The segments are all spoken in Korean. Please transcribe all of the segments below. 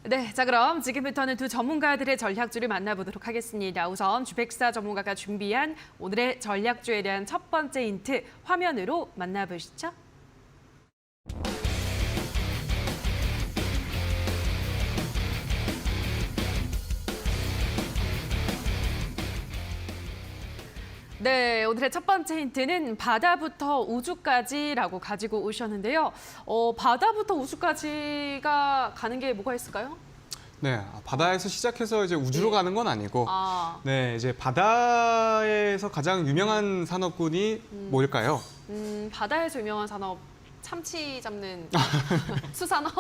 네, 자 그럼 지금부터는 두 전문가들의 전략주를 만나보도록 하겠습니다. 우선 주백사 전문가가 준비한 오늘의 전략주에 대한 첫 번째 힌트 화면으로 만나보시죠. 네, 오늘의 첫 번째 힌트는 바다부터 우주까지라고 가지고 오셨는데요. 바다부터 우주까지가 가는 게 뭐가 있을까요? 네, 바다에서 시작해서 이제 우주로 가는 건 아니고, 아, 이제 바다에서 가장 유명한 산업군이 뭘까요? 바다에서 유명한 산업 참치 잡는 수산업?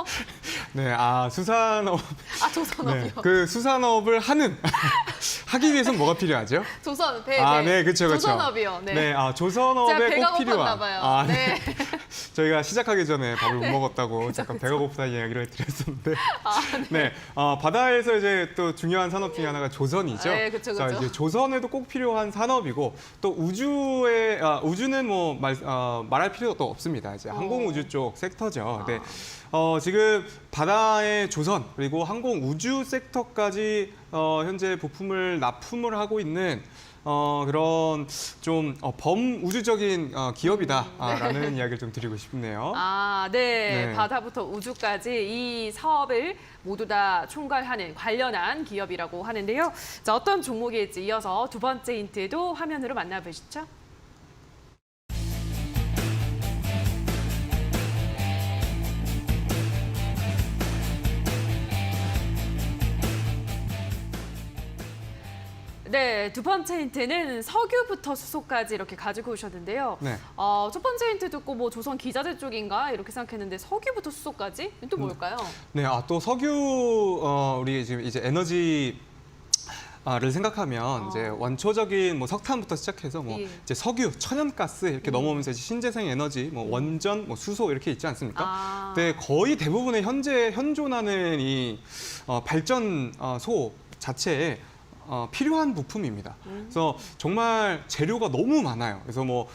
네, 수산업. 아, 조선업이요. 네, 그 수산업을 하기 위해서는 뭐가 필요하죠? 조선, 배. 네, 그렇죠, 그렇죠. 조선업이요. 네. 네, 제가 조선업에 배가 꼭 필요한. 고팠나 봐요. 네. 저희가 시작하기 전에 밥을 못 먹었다고 잠깐 배가 고프다는 이야기를 드렸었는데, 네. 바다에서 이제 또 중요한 산업 중에 하나가 조선이죠. 네, 그렇죠, 자, 그렇죠. 이제 조선에도 꼭 필요한 산업이고, 또 우주는 뭐 말할 필요도 없습니다. 이제 항공우주 쪽 섹터죠. 네. 지금 바다의 조선 그리고 항공우주 섹터까지 현재 부품을 납품을 하고 있는 그런 좀 범우주적인 기업이다라는 이야기를 좀 드리고 싶네요. 네. 네. 바다부터 우주까지 이 사업을 모두 다 총괄하는 관련한 기업이라고 하는데요. 자, 어떤 종목일지 이어서 두 번째 힌트도 화면으로 만나보시죠. 네, 두 번째 힌트는 석유부터 수소까지 이렇게 가지고 오셨는데요. 네. 첫 번째 힌트 듣고 뭐 조선 기자재 쪽인가 이렇게 생각했는데 석유부터 수소까지? 또 뭘까요? 네, 또 석유 우리 지금 이제 에너지 를 생각하면 이제 원초적인 뭐 석탄부터 시작해서 뭐 예. 이제 석유, 천연가스 이렇게 넘어오면서 이제 신재생 에너지, 뭐 원전, 뭐 수소 이렇게 있지 않습니까? 근데 거의 대부분의 현재 현존하는 이 발전소 자체에 필요한 부품입니다. 그래서 정말 재료가 너무 많아요. 그래서 뭐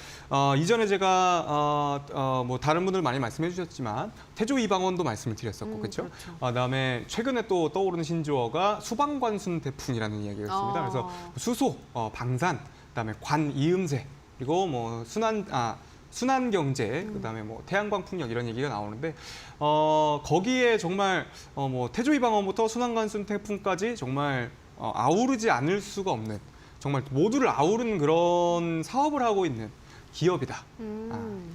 이전에 제가 뭐 다른 분들 많이 말씀해 주셨지만 태조 이방원도 말씀을 드렸었고, 그렇죠? 그다음에 최근에 또 떠오르는 신조어가 수방관순 태풍이라는 이야기가 있습니다. 그래서 수소, 방산, 그다음에 관이음새 그리고 뭐 순환 경제, 그다음에 뭐 태양광 풍력 이런 얘기가 나오는데 거기에 정말 뭐 태조 이방원부터 순환관순 태풍까지 정말 아우르지 않을 수가 없는 정말 모두를 아우르는 그런 사업을 하고 있는 기업이다.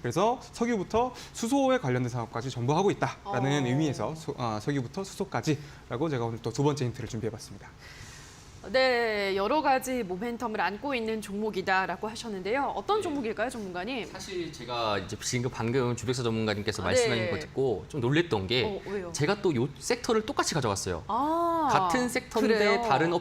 그래서 석유부터 수소에 관련된 사업까지 전부 하고 있다라는 의미에서 석유부터 수소까지라고 제가 오늘 또 두 번째 힌트를 준비해봤습니다. 네, 여러 가지 모멘텀을 안고 있는 종목이다라고 하셨는데요. 어떤 종목일까요, 전문가님? 사실 제가 이제 지금 방금 주백사 전문가님께서 말씀하신 거 듣고 좀 놀랬던 게 왜요? 제가 또 이 섹터를 똑같이 가져왔어요. 같은 섹터인데 그래요? 다른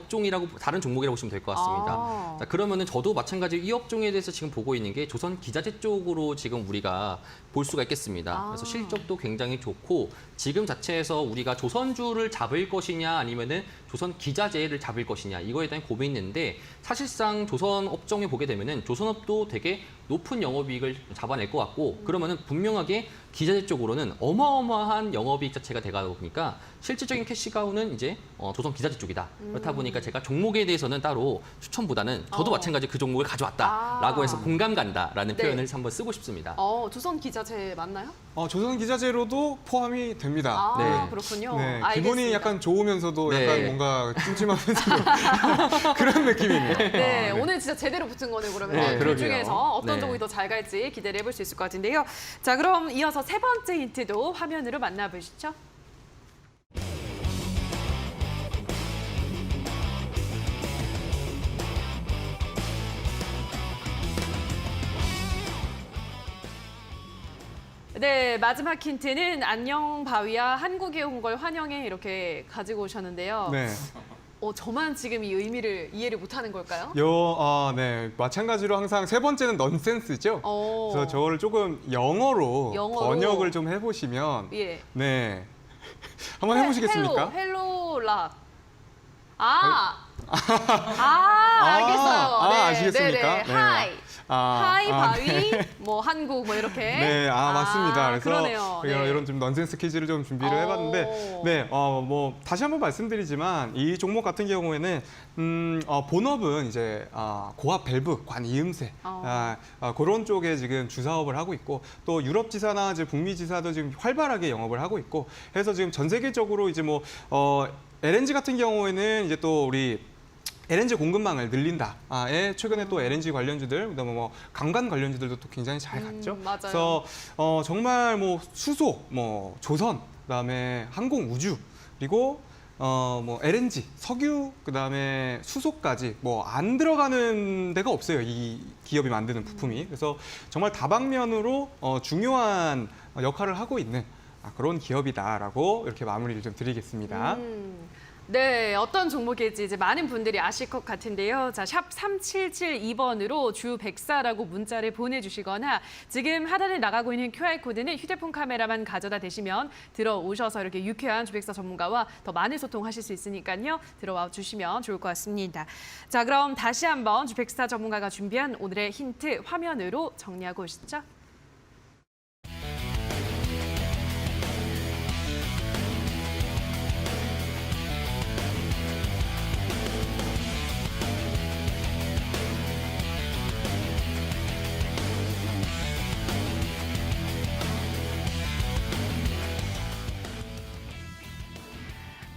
종목이라고 보시면 될 것 같습니다. 자, 그러면은 저도 마찬가지로 이 업종에 대해서 지금 보고 있는 게 조선 기자재 쪽으로 지금 우리가 볼 수가 있겠습니다. 그래서 실적도 굉장히 좋고 지금 자체에서 우리가 조선주를 잡을 것이냐 아니면은 조선 기자재를 잡을 것이냐 이거에 대한 고민이 있는데 사실상 조선 업종에 보게 되면은 조선업도 되게 높은 영업이익을 잡아낼 것 같고 그러면은 분명하게 기자재 쪽으로는 어마어마한 영업이익 자체가 되다 보니까 실질적인 캐시가우는 이제 조선 기자재 쪽이다. 그렇다 보니까 제가 종목에 대해서는 따로 추천보다는 저도 마찬가지 그 종목을 가져왔다라고 해서 공감 간다라는 표현을 한번 쓰고 싶습니다. 조선 기자재 맞나요? 조선 기자재로도 포함이 됩니다. 네. 그렇군요. 네, 알겠습니다. 기분이 약간 좋으면서도 네. 약간 뭔가 찜찜하면서 그런 느낌이네요. 네, 오늘 진짜 제대로 붙은 거네요. 그러면 네, 둘 그러게요. 중에서 어떤 네. 종목이 더 잘 갈지 기대를 해볼 수 있을 것 같은데요. 자, 그럼 이어서 세 번째 힌트도 화면으로 만나보시죠. 네, 마지막 힌트는 안녕 바위야 한국에 온 걸 환영해 이렇게 가지고 오셨는데요. 네. 저만 지금 이 의미를 이해를 못하는 걸까요? 네. 마찬가지로 항상 세 번째는 넌센스죠. 어. 그래서 저거를 조금 영어로 번역을 좀 해보시면 예. 네. 한번 해보시겠습니까? 헬로 락. 알겠어요. 네, 아시겠습니까? 네, 네. 하이. 하이, 바위, 네. 뭐 한국 뭐 이렇게. 네, 맞습니다. 그래서 그러네요. 네. 이런 좀 넌센스 퀴즈를 좀 준비를 해봤는데, 네, 뭐 다시 한번 말씀드리지만 이 종목 같은 경우에는 본업은 이제 고압 밸브, 관 이음새 그런 쪽에 지금 주사업을 하고 있고 또 유럽 지사나 이제 북미 지사도 지금 활발하게 영업을 하고 있고 해서 지금 전 세계적으로 이제 뭐 LNG 같은 경우에는 이제 또 우리 LNG 공급망을 늘린다. 최근에 또 LNG 관련주들, 그다음에 뭐 강간 관련주들도 또 굉장히 잘 갔죠. 맞아요. 그래서 정말 뭐 수소, 뭐 조선, 그다음에 항공 우주 그리고 뭐 LNG, 석유, 그다음에 수소까지 뭐 안 들어가는 데가 없어요. 이 기업이 만드는 부품이. 그래서 정말 다방면으로 중요한 역할을 하고 있는 그런 기업이다라고 이렇게 마무리를 좀 드리겠습니다. 네, 어떤 종목일지 이제 많은 분들이 아실 것 같은데요. 자, 샵 3772번으로 주 104라고 문자를 보내주시거나 지금 하단에 나가고 있는 QR코드는 휴대폰 카메라만 가져다 대시면 들어오셔서 이렇게 유쾌한 주백사 전문가와 더 많은 소통하실 수 있으니까요. 들어와 주시면 좋을 것 같습니다. 자, 그럼 다시 한번 주백사 전문가가 준비한 오늘의 힌트 화면으로 정리하고 오시죠.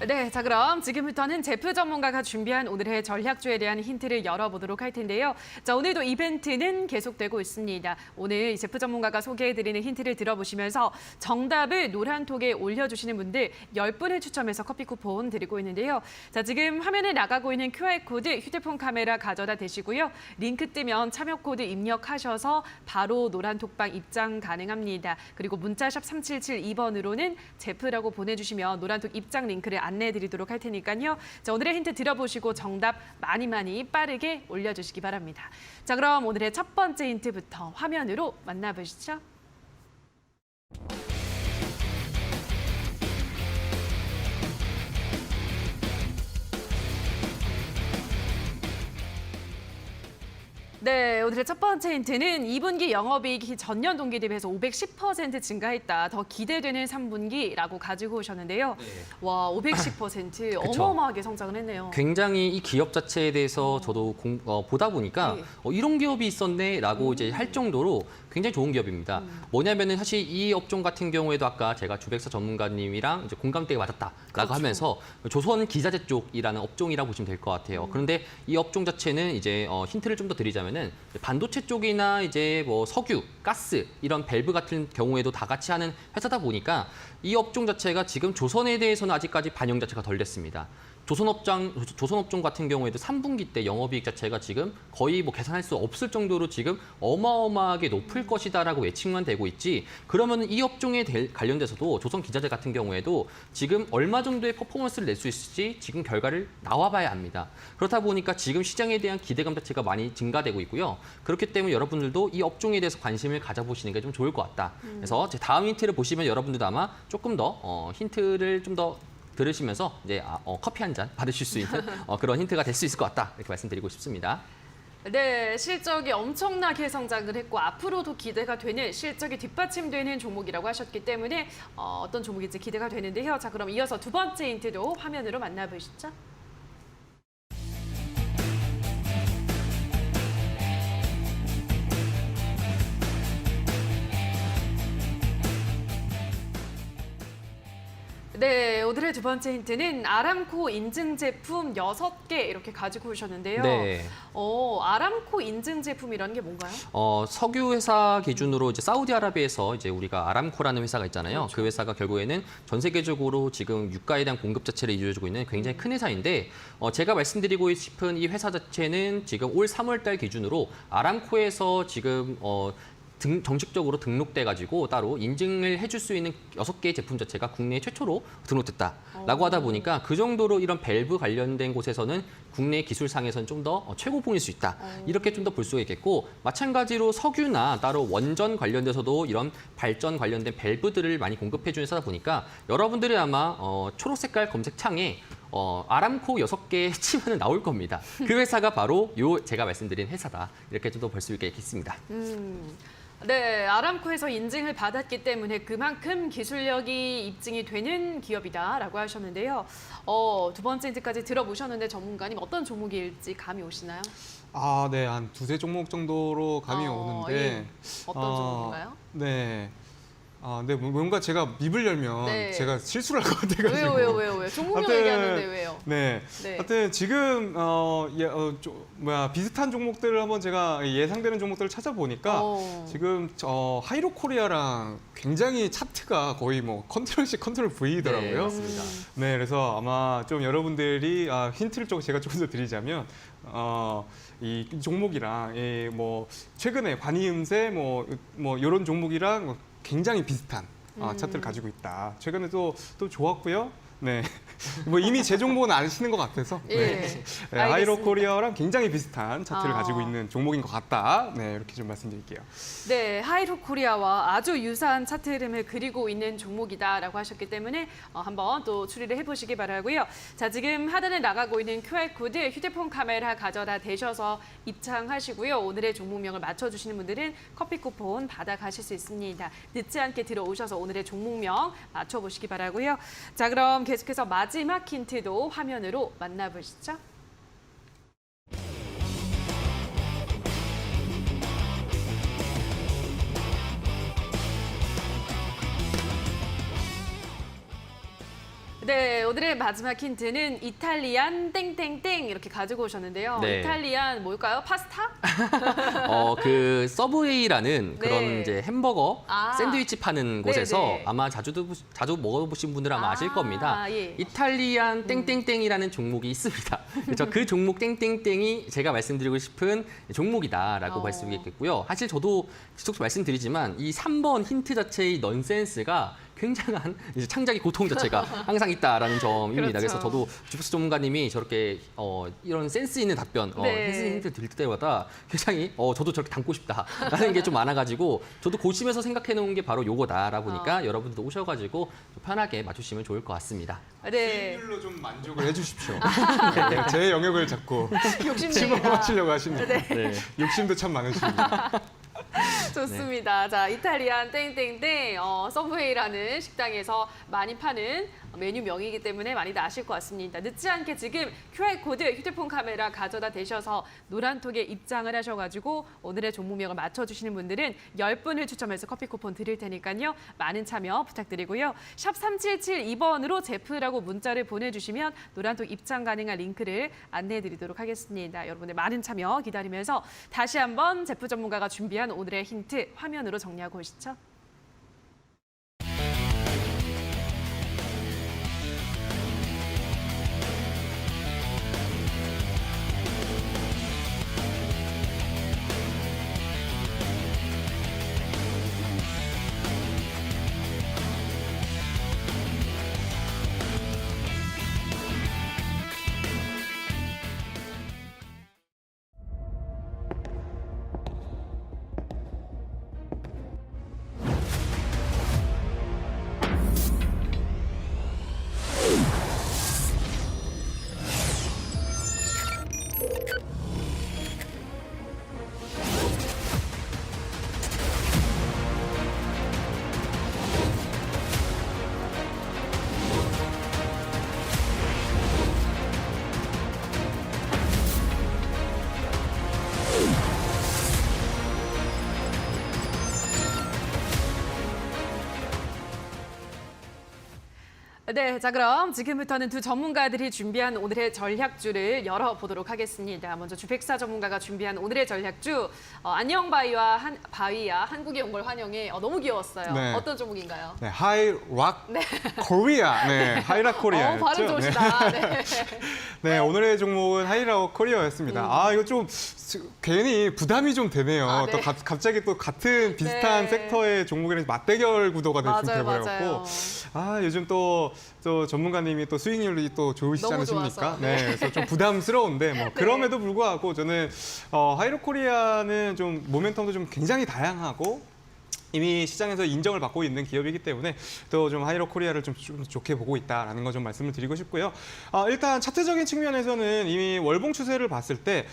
네, 자 그럼 지금부터는 제프 전문가가 준비한 오늘의 전략주에 대한 힌트를 열어보도록 할 텐데요. 자, 오늘도 이벤트는 계속되고 있습니다. 오늘 제프 전문가가 소개해드리는 힌트를 들어보시면서 정답을 노란톡에 올려주시는 분들 10분을 추첨해서 커피 쿠폰 드리고 있는데요. 자, 지금 화면에 나가고 있는 QR코드 휴대폰 카메라 가져다 대시고요. 링크 뜨면 참여 코드 입력하셔서 바로 노란톡방 입장 가능합니다. 그리고 문자샵 3772번으로는 제프라고 보내주시면 노란톡 입장 링크를 안내해드리도록 할 테니까요. 자, 오늘의 힌트 들어보시고 정답 많이 빠르게 올려주시기 바랍니다. 자, 그럼 오늘의 첫 번째 힌트부터 화면으로 만나보시죠. 네, 오늘의 첫 번째 힌트는 2분기 영업이익이 전년 동기 대비해서 510% 증가했다. 더 기대되는 3분기라고 가지고 오셨는데요. 네. 와, 510% 그쵸. 어마어마하게 성장을 했네요. 굉장히 이 기업 자체에 대해서 저도 보다 보니까 네. 이런 기업이 있었네라고 이제 할 정도로 굉장히 좋은 기업입니다. 뭐냐면은 사실 이 업종 같은 경우에도 아까 제가 주백사 전문가님이랑 이제 공감대가 맞았다라고 그렇죠. 하면서 조선 기자재 쪽이라는 업종이라고 보시면 될 것 같아요. 그런데 이 업종 자체는 이제 힌트를 좀 더 드리자면은 반도체 쪽이나 이제 뭐 석유, 가스 이런 밸브 같은 경우에도 다 같이 하는 회사다 보니까 이 업종 자체가 지금 조선에 대해서는 아직까지 반영 자체가 덜 됐습니다. 조선업종 같은 경우에도 3분기 때 영업이익 자체가 지금 거의 뭐 계산할 수 없을 정도로 지금 어마어마하게 높을 것이다라고 예측만 되고 있지. 그러면 이 업종에 관련돼서도 조선 기자재 같은 경우에도 지금 얼마 정도의 퍼포먼스를 낼 수 있을지 지금 결과를 나와봐야 합니다. 그렇다 보니까 지금 시장에 대한 기대감 자체가 많이 증가되고 있고요. 그렇기 때문에 여러분들도 이 업종에 대해서 관심을 가져보시는 게 좀 좋을 것 같다. 그래서 제 다음 힌트를 보시면 여러분들도 아마 조금 더 힌트를 좀 더 들으시면서 이제 커피 한 잔 받으실 수 있는 그런 힌트가 될 수 있을 것 같다 이렇게 말씀드리고 싶습니다. 네, 실적이 엄청나게 성장을 했고 앞으로도 기대가 되는 실적이 뒷받침되는 종목이라고 하셨기 때문에 어떤 종목인지 기대가 되는데요. 자, 그럼 이어서 두 번째 힌트도 화면으로 만나보시죠. 네, 오늘의 두 번째 힌트는 아람코 인증 제품 6개 이렇게 가지고 오셨는데요. 네. 아람코 인증 제품이라는 게 뭔가요? 석유 회사 기준으로 이제 사우디아라비아에서 이제 우리가 아람코라는 회사가 있잖아요. 그렇죠. 그 회사가 결국에는 전 세계적으로 지금 유가에 대한 공급 자체를 이루어주고 있는 굉장히 큰 회사인데 제가 말씀드리고 싶은 이 회사 자체는 지금 올 3월 달 기준으로 아람코에서 지금 정식적으로 등록돼가지고 따로 인증을 해줄 수 있는 6개의 제품 자체가 국내 최초로 등록됐다라고 하다 보니까 그 정도로 이런 밸브 관련된 곳에서는 국내 기술상에서는 좀 더 최고봉일 수 있다. 이렇게 좀 더 볼 수가 있겠고 마찬가지로 석유나 따로 원전 관련돼서도 이런 발전 관련된 밸브들을 많이 공급해주는 회사다 보니까 여러분들이 아마 초록 색깔 검색창에 아람코 6개 치면은 나올 겁니다. 그 회사가 바로 요 제가 말씀드린 회사다. 이렇게 좀 더 볼 수 있겠습니다. 네, 아람코에서 인증을 받았기 때문에 그만큼 기술력이 입증이 되는 기업이다라고 하셨는데요. 두 번째 힌트까지 들어보셨는데 전문가님 어떤 종목일지 감이 오시나요? 아, 네, 한 두세 종목 정도로 감이 예. 오는데 어떤 종목인가요? 네. 네, 뭔가 제가 입을 열면 네. 제가 실수를 할 것 같아가지고. 왜요? 종목명 하여튼, 얘기하는데 왜요? 네. 네. 하여튼 지금 비슷한 종목들을 한번 제가 예상되는 종목들을 찾아보니까 지금 하이로코리아랑 굉장히 차트가 거의 뭐 컨트롤 C 컨트롤 V더라고요. 네, 맞습니다. 네, 그래서 아마 좀 여러분들이 힌트를 좀 제가 좀 더 드리자면 이 종목이랑 뭐 최근에 관이음새 뭐 이런 종목이랑 굉장히 비슷한 차트를 가지고 있다. 최근에 또 좋았고요. 네, 뭐 이미 제 종목은 아시는 것 같아서 예, 네. 알겠습니다. 하이로코리아랑 굉장히 비슷한 차트를 아. 가지고 있는 종목인 것 같다. 네, 이렇게 좀 말씀드릴게요. 네, 하이로코리아와 아주 유사한 차트 흐름을 그리고 있는 종목이다라고 하셨기 때문에 한번 또 추리를 해보시기 바라고요. 자, 지금 하단에 나가고 있는 QR코드 휴대폰 카메라 가져다 대셔서 입장하시고요. 오늘의 종목명을 맞춰주시는 분들은 커피 쿠폰 받아가실 수 있습니다. 늦지 않게 들어오셔서 오늘의 종목명 맞춰보시기 바라고요. 자, 그럼 계속해서 마지막 힌트도 화면으로 만나보시죠. 네, 오늘의 마지막 힌트는 이탈리안 땡땡땡 이렇게 가지고 오셨는데요. 네. 이탈리안 뭘까요? 파스타? 그 서브웨이라는 네. 그런 이제 햄버거 아. 샌드위치 파는 곳에서 네. 아마 자주 먹어보신 분들은 아마 아실 겁니다. 예. 이탈리안 땡땡땡이라는 종목이 있습니다. 그래서 그 종목 땡땡땡이 제가 말씀드리고 싶은 종목이다라고 볼 수 있겠고요. 사실 저도 계속 말씀드리지만 이 3번 힌트 자체의 넌센스가 굉장한 이제 창작의 고통 자체가 항상 있다라는 점입니다. 그렇죠. 그래서 저도 주식수 전문가님이 저렇게 이런 센스 있는 답변, 네. 센스 있는 힌트 드릴 때마다 굉장히 저도 저렇게 담고 싶다라는 게 좀 많아가지고 저도 고심해서 생각해 놓은 게 바로 요거다라 보니까 여러분들도 오셔가지고 좀 편하게 맞추시면 좋을 것 같습니다. 네. 비율로 좀 만족을 해주십시오. 네, 제 영역을 잡고 욕심쟁이다. 집어맞추려고 하십니다. 네. 욕심도 참 많으십니다. 좋습니다. 자, 이탈리안 땡땡땡 서브웨이라는 식당에서 많이 파는 메뉴명이기 때문에 많이들 아실 것 같습니다. 늦지 않게 지금 QR코드 휴대폰 카메라 가져다 대셔서 노란톡에 입장을 하셔가지고 오늘의 종목명을 맞춰주시는 분들은 10분을 추첨해서 커피 쿠폰 드릴 테니까요. 많은 참여 부탁드리고요. 샵 3772번으로 제프라고 문자를 보내주시면 노란톡 입장 가능한 링크를 안내해드리도록 하겠습니다. 여러분의 많은 참여 기다리면서 다시 한번 제프 전문가가 준비한 오늘의 힌트 화면으로 정리하고 오시죠. 네, 자 그럼 지금부터는 두 전문가들이 준비한 오늘의 전략주를 열어보도록 하겠습니다. 먼저 주백사 전문가가 준비한 오늘의 전략주 안녕 바위야 한국에 온 걸 환영해. 너무 귀여웠어요. 네. 어떤 종목인가요? 네, 하이락 코리아. 네, 하이락 코리아였죠. 발음 좋으시다. 네. 네, 오늘의 종목은 하이락 코리아였습니다. 이거 좀 괜히 부담이 좀 되네요. 네. 또 갑자기 또 같은 비슷한 네. 섹터의 종목이랑 맞대결 구도가 맞아요, 돼버렸고, 요즘 또 전문가님이 또 수익률이 또 좋으시지 너무 않으십니까? 좋아서. 네, 그래서 좀 부담스러운데 뭐 그럼에도 불구하고 저는 하이락 코리아는 좀 모멘텀도 좀 굉장히 다양하고 이미 시장에서 인정을 받고 있는 기업이기 때문에 또 좀 하이로코리아를 좀 좋게 보고 있다라는 거 좀 말씀을 드리고 싶고요. 일단 차트적인 측면에서는 이미 월봉 추세를 봤을 때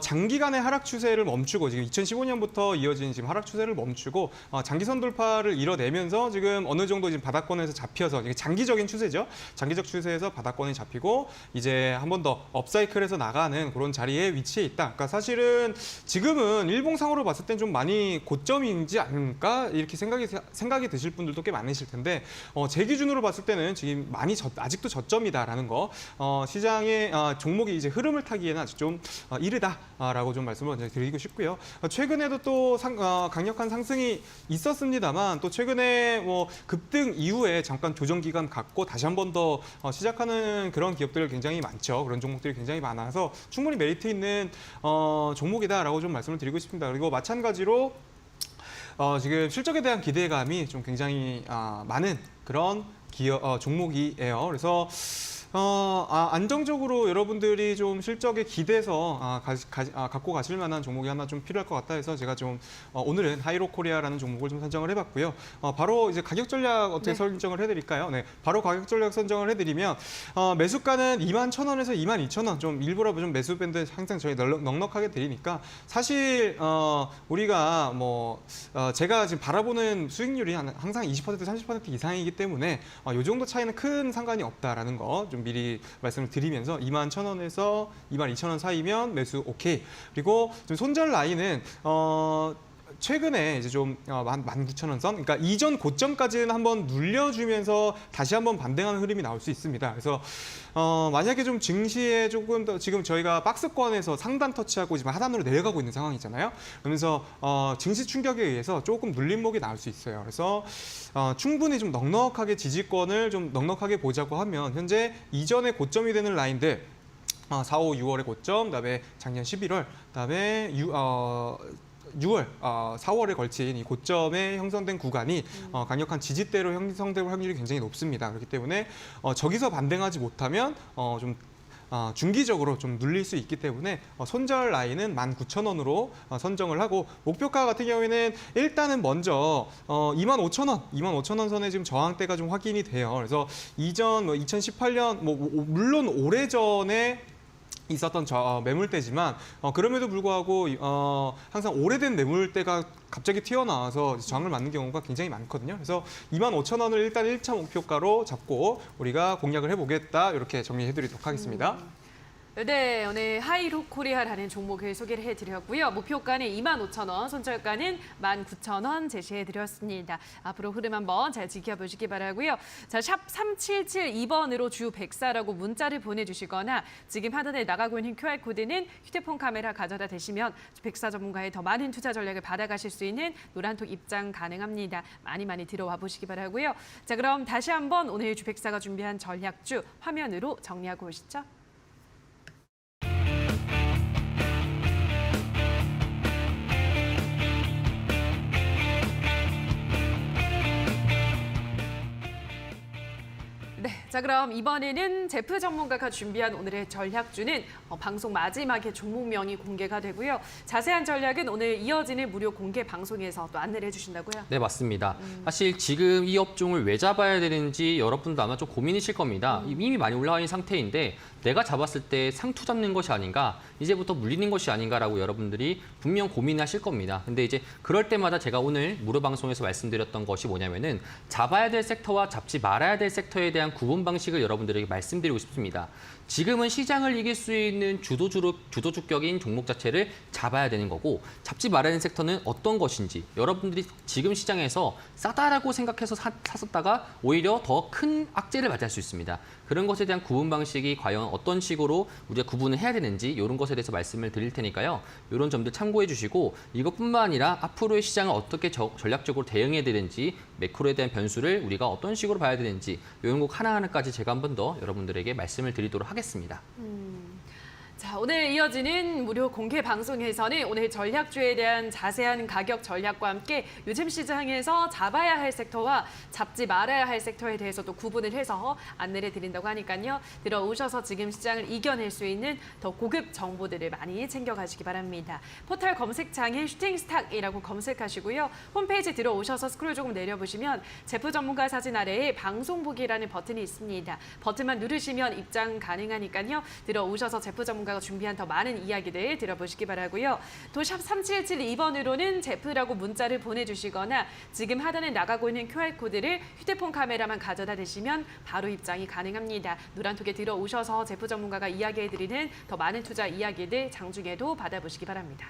장기간의 하락 추세를 멈추고 지금 2015년부터 이어진 지금 하락 추세를 멈추고 장기선 돌파를 이뤄내면서 지금 어느 정도 지금 바닥권에서 잡혀서 이게 장기적인 추세죠. 장기적 추세에서 바닥권이 잡히고 이제 한 번 더 업사이클에서 나가는 그런 자리에 위치해 있다. 그러니까 사실은 지금은 일봉상으로 봤을 땐 좀 많이 고점이지 않을까? 이렇게 생각이 드실 분들도 꽤 많으실 텐데 제 기준으로 봤을 때는 지금 많이 아직도 저점이다라는 거 시장의 종목이 이제 흐름을 타기에는 아직 좀 이르다라고 좀 말씀을 먼저 드리고 싶고요. 최근에도 또 강력한 상승이 있었습니다만 또 최근에 뭐 급등 이후에 잠깐 조정 기간 갖고 다시 한 번 더 시작하는 그런 기업들 굉장히 많죠. 그런 종목들이 굉장히 많아서 충분히 메리트 있는 종목이다라고 좀 말씀을 드리고 싶습니다. 그리고 마찬가지로 지금 실적에 대한 기대감이 좀 굉장히 많은 그런 종목이에요. 그래서 안정적으로 여러분들이 좀 실적에 기대서 갖고 가실 만한 종목이 하나 좀 필요할 것 같다 해서 제가 좀 오늘은 하이로코리아라는 종목을 좀 선정을 해봤고요. 바로 이제 가격 전략 어떻게 선정을 해드릴까요? 네, 바로 가격 전략 선정을 해드리면 매수가는 21,000원에서 22,000원 좀 일부러 좀 매수 밴드 항상 저희 넉넉하게 드리니까 사실 우리가 뭐 제가 지금 바라보는 수익률이 항상 20% 30% 이상이기 때문에 이 정도 차이는 큰 상관이 없다라는 거 좀 미리 말씀을 드리면서 21,000원에서 22,000원 사이면 매수 오케이. 그리고 좀 손절 라인은 최근에 이제 좀 19,000원 선, 그러니까 이전 고점까지는 한번 눌려주면서 다시 한번 반등하는 흐름이 나올 수 있습니다. 그래서 만약에 좀 증시에 조금 더 지금 저희가 박스권에서 상단 터치하고 지금 하단으로 내려가고 있는 상황이잖아요. 그러면서 증시 충격에 의해서 조금 눌림목이 나올 수 있어요. 그래서 충분히 좀 넉넉하게 지지권을 좀 넉넉하게 보자고 하면 현재 이전에 고점이 되는 라인들 4, 5, 6월의 고점, 그다음에 작년 11월, 그다음에 6월, 4월에 걸친 이 고점에 형성된 구간이 강력한 지지대로 형성될 확률이 굉장히 높습니다. 그렇기 때문에 저기서 반등하지 못하면 좀 중기적으로 좀 눌릴 수 있기 때문에 손절 라인은 19,000원으로 선정을 하고 목표가 같은 경우에는 일단은 먼저 25,000원 선에 지금 저항대가 좀 확인이 돼요. 그래서 이전 2018년 물론 오래전에 있었던 매물대지만 그럼에도 불구하고 항상 오래된 매물대가 갑자기 튀어나와서 저항을 맞는 경우가 굉장히 많거든요. 그래서 25,000원을 일단 1차 목표가로 잡고 우리가 공략을 해보겠다 이렇게 정리해드리도록 하겠습니다. 네, 오늘 하이로코리아라는 종목을 소개를 해드렸고요. 목표가는 25,000원, 손절가는 19,000원 제시해드렸습니다. 앞으로 흐름 한번 잘 지켜보시기 바라고요. 자, 샵 3772번으로 주 104라고 문자를 보내주시거나 지금 하단에 나가고 있는 QR코드는 휴대폰 카메라 가져다 대시면 104 전문가의 더 많은 투자 전략을 받아가실 수 있는 노란톡 입장 가능합니다. 많이 들어와 보시기 바라고요. 자, 그럼 다시 한번 오늘 주 104가 준비한 전략주 화면으로 정리하고 오시죠. 네, 자 그럼 이번에는 제프 전문가가 준비한 오늘의 전략주는 방송 마지막에 종목명이 공개가 되고요. 자세한 전략은 오늘 이어지는 무료 공개 방송에서 또 안내를 해주신다고요? 네, 맞습니다. 사실 지금 이 업종을 왜 잡아야 되는지 여러분도 아마 좀 고민이실 겁니다. 이미 많이 올라와 있는 상태인데 내가 잡았을 때 상투 잡는 것이 아닌가, 이제부터 물리는 것이 아닌가라고 여러분들이 분명 고민하실 겁니다. 근데 이제 그럴 때마다 제가 오늘 무료 방송에서 말씀드렸던 것이 뭐냐면은 잡아야 될 섹터와 잡지 말아야 될 섹터에 대한 구분 방식을 여러분들에게 말씀드리고 싶습니다. 지금은 시장을 이길 수 있는 주도주격인 종목 자체를 잡아야 되는 거고, 잡지 말아야 되는 섹터는 어떤 것인지, 여러분들이 지금 시장에서 싸다라고 생각해서 샀었다가 오히려 더 큰 악재를 맞이할 수 있습니다. 그런 것에 대한 구분 방식이 과연 어떤 식으로 우리가 구분을 해야 되는지 이런 것에 대해서 말씀을 드릴 테니까요. 이런 점들 참고해 주시고, 이것뿐만 아니라 앞으로의 시장을 어떻게 전략적으로 대응해야 되는지, 매크로에 대한 변수를 우리가 어떤 식으로 봐야 되는지 이런 것 하나하나까지 제가 한 번 더 여러분들에게 말씀을 드리도록 하겠습니다. 자, 오늘 이어지는 무료 공개 방송에서는 오늘 전략주에 대한 자세한 가격 전략과 함께 요즘 시장에서 잡아야 할 섹터와 잡지 말아야 할 섹터에 대해서 또 구분을 해서 안내를 드린다고 하니까요. 들어오셔서 지금 시장을 이겨낼 수 있는 더 고급 정보들을 많이 챙겨가시기 바랍니다. 포털 검색창에 슈팅스탁이라고 검색하시고요. 홈페이지 들어오셔서 스크롤 조금 내려보시면 제프 전문가 사진 아래에 방송 보기라는 버튼이 있습니다. 버튼만 누르시면 입장 가능하니까요. 들어오셔서 제프 전문가가 준비한 더 많은 이야기들 들어보시기 바라고요. 또 샵 3772번으로는 제프라고 문자를 보내주시거나 지금 하단에 나가고 있는 QR코드를 휴대폰 카메라만 가져다 대시면 바로 입장이 가능합니다. 노란톡에 들어오셔서 제프 전문가가 이야기해드리는 더 많은 투자 이야기들 장중에도 받아보시기 바랍니다.